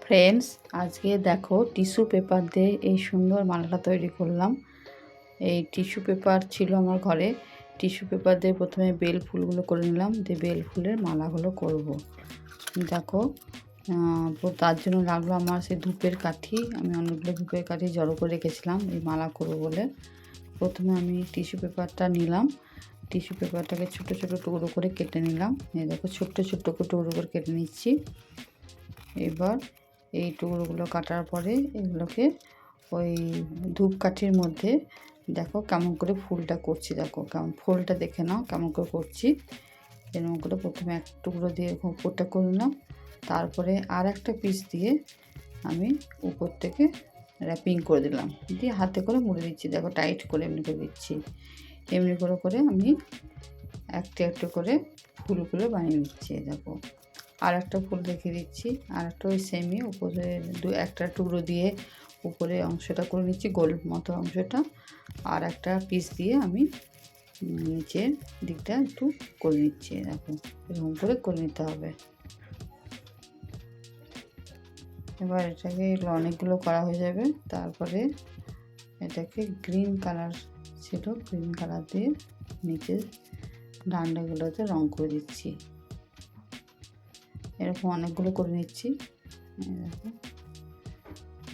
Friends, আজকে দেখো tissue paper দিয়ে এই সুন্দর মালাটা তৈরি করলাম। এই টিস্যু পেপার ছিল আমার ঘরে। টিস্যু পেপার দিয়ে প্রথমে বেল ফুলগুলো করে নিলাম, দিয়ে বেল ফুলের মালাগুলো করব। দেখো তার জন্য লাগলো আমার সেই ধূপের কাঠি। আমি অনেকগুলো ধূপের কাঠি জড়ো করে রেখেছিলাম এই মালা করব বলে। প্রথমে আমি টিস্যু পেপারটা নিলাম, টিস্যু পেপারটাকে ছোটো ছোটো টুকরো করে কেটে নিলাম। এই দেখো ছোট্ট ছোট্ট করে টুকরো করে কেটে নিচ্ছি। এবার এই টুকরোগুলো কাটার পরে এগুলোকে ওই ধূপকাঠির মধ্যে দেখো কেমন করে ফুলটা করছি। দেখো কেমন ফুলটা দেখে নাও কেমন করে করছি। এরকম করে প্রথমে এক টুকরো দিয়ে উপরটা করে নিলাম, তারপরে আর একটা পিস দিয়ে আমি উপর থেকে র্যাপিং করে দিলাম, দিয়ে হাতে করে মুড়ে দিচ্ছি। দেখো টাইট করে এমনি করে দিচ্ছি। এমনি করে করে আমি একটা একটা করে ফুলগুলো বানিয়ে নিচ্ছি। দেখো আর একটা ফুল রেখে দিচ্ছি, আর একটা ওই সেমই উপরে একটা টুকরো দিয়ে উপরে অংশটা করে নিচ্ছি, গোল মতো অংশটা। আর একটা পিস দিয়ে আমি নিচের দিকটা একটু করে নিচ্ছি। দেখো এরকম করে নিতে হবে। এবার এটাকে অনেকগুলো করা হয়ে যাবে। তারপরে এটাকে গ্রিন কালার ছিল, গ্রিন কালার দিয়ে নিচের ডান্ডাগুলোতে রং করে দিচ্ছি। এরকম অনেকগুলো করে নিচ্ছি। দেখো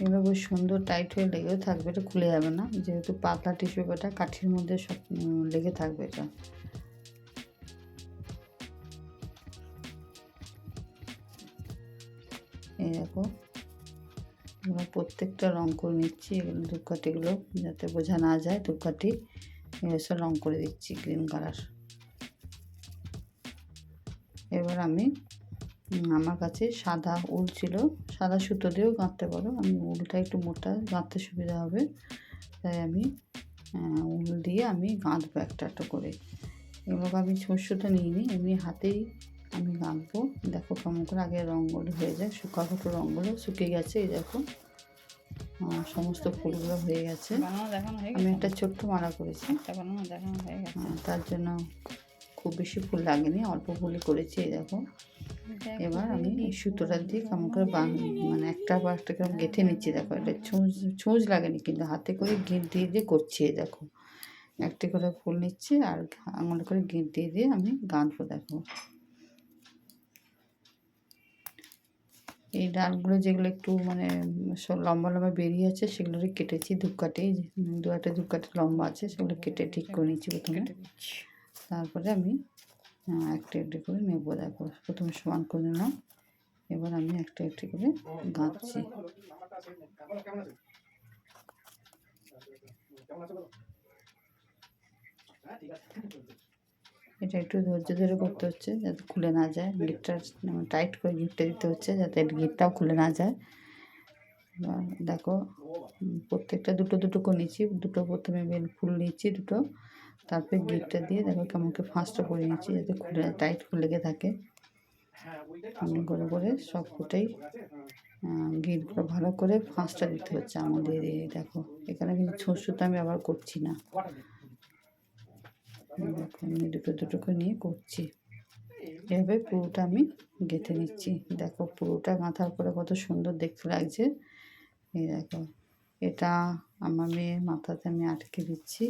এগুলো বেশ সুন্দর টাইট হয়ে লেগেও থাকবে, এটা খুলে যাবে না, যেহেতু পাতলা টিস্যু পেপারটা কাঠির মধ্যে সব লেগে থাকবে এটা। এই দেখো এগুলো প্রত্যেকটা রং করে নিচ্ছি। এগুলো ধূপকাঠিগুলো যাতে বোঝা না যায়, ধূপকাঠি এগুলো সব রং করে দিচ্ছি গ্রিন কালার। এবার আমি আমার কাছে সাদা উল ছিল, সাদা সুতো দিয়েও গাঁথতে পারো। আমি উলটা একটু মোটা, গাঁথতে সুবিধা হবে, তাই আমি উল দিয়ে আমি গাঁথবো একটা একটা করে। এগুলোকে আমি সুতো নিইনি, এমনি হাতেই আমি গাঁথবো। দেখো কেমন করে আগে রঙগুলো হয়ে যায়, শুকানো রঙগুলো শুকিয়ে গেছে। এই দেখো সমস্ত ফুলগুলো হয়ে গেছে। আমি একটা ছোট্ট মালা করেছি, তার জন্য খুব বেশি ফুল লাগেনি, অল্প ফুলই করেছি। এই দেখো এবার আমি এই সুতোটা দিয়ে কেমন করে মানে একটা বা একটা কেমন গেঁথে নিচ্ছি। দেখো এটা ছুঁচ লাগেনি, কিন্তু হাতে করে গিঁট দিয়ে দিয়ে করছি। দেখো একটি করে ফুল নিচ্ছি আর আঙুলে করে গিঁট দিয়ে দিয়ে আমি গাঁথবো। দেখো এই ডালগুলো যেগুলো একটু মানে লম্বা লম্বা বেরিয়ে আছে সেগুলো কেটেছি ধূপকাঠি, দু একটা ধূপকাঠি লম্বা আছে সেগুলো কেটে ঠিক করে নিচ্ছি প্রথমে। তারপরে আমি একটা একটু করে নেবো। দেখো প্রথমে সমান করে নিলাম, এবার আমি একটা একটু করে গাঁথছি। এটা একটু ধৈর্য ধরে করতে হচ্ছে যাতে খুলে না যায়, গিটটা টাইট করে গিটটা দিতে হচ্ছে যাতে গিটটাও খুলে না যায়। দেখো প্রত্যেকটা দুটো দুটো করে নিচ্ছি, দুটো প্রথমে বেল ফুল নিচ্ছি দুটো, তারপরে গিটটা দিয়ে দেখো কেমনকে ফাঁসটা করে নিচ্ছি যাতে খুলে টাইট করে লেগে থাকে। আমি করে করে সব ফুটেই গিটগুলো ভালো করে ফাঁসটা দিতে হচ্ছে আঙুল দিয়ে দিয়ে। দেখো এখানে কিন্তু ছুঁচটা আমি আবার করছি না, দেখো আমি দুটো দুটো করে নিয়ে করছি। এভাবে পুরোটা আমি গেঁথে নিচ্ছি। দেখো পুরোটা গাঁথার পরে কত সুন্দর দেখতে লাগছে। এই দেখো এটা আমার মেয়ের মাথাতে আমি আটকে দিচ্ছি,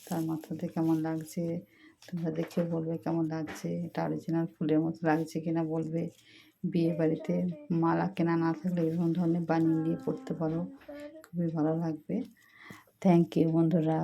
তার মাথাতে কেমন লাগছে তোমরা দেখে বলবে কেমন লাগছে। এটা অরিজিনাল ফুলের মতো লাগছে কিনা বলবে। বিয়ে বাড়িতে মালা কেনা না থাকলে এরকম ধরনের বানিয়ে নিয়ে পড়তে পারো, খুবই ভালো লাগবে। থ্যাংক ইউ বন্ধুরা।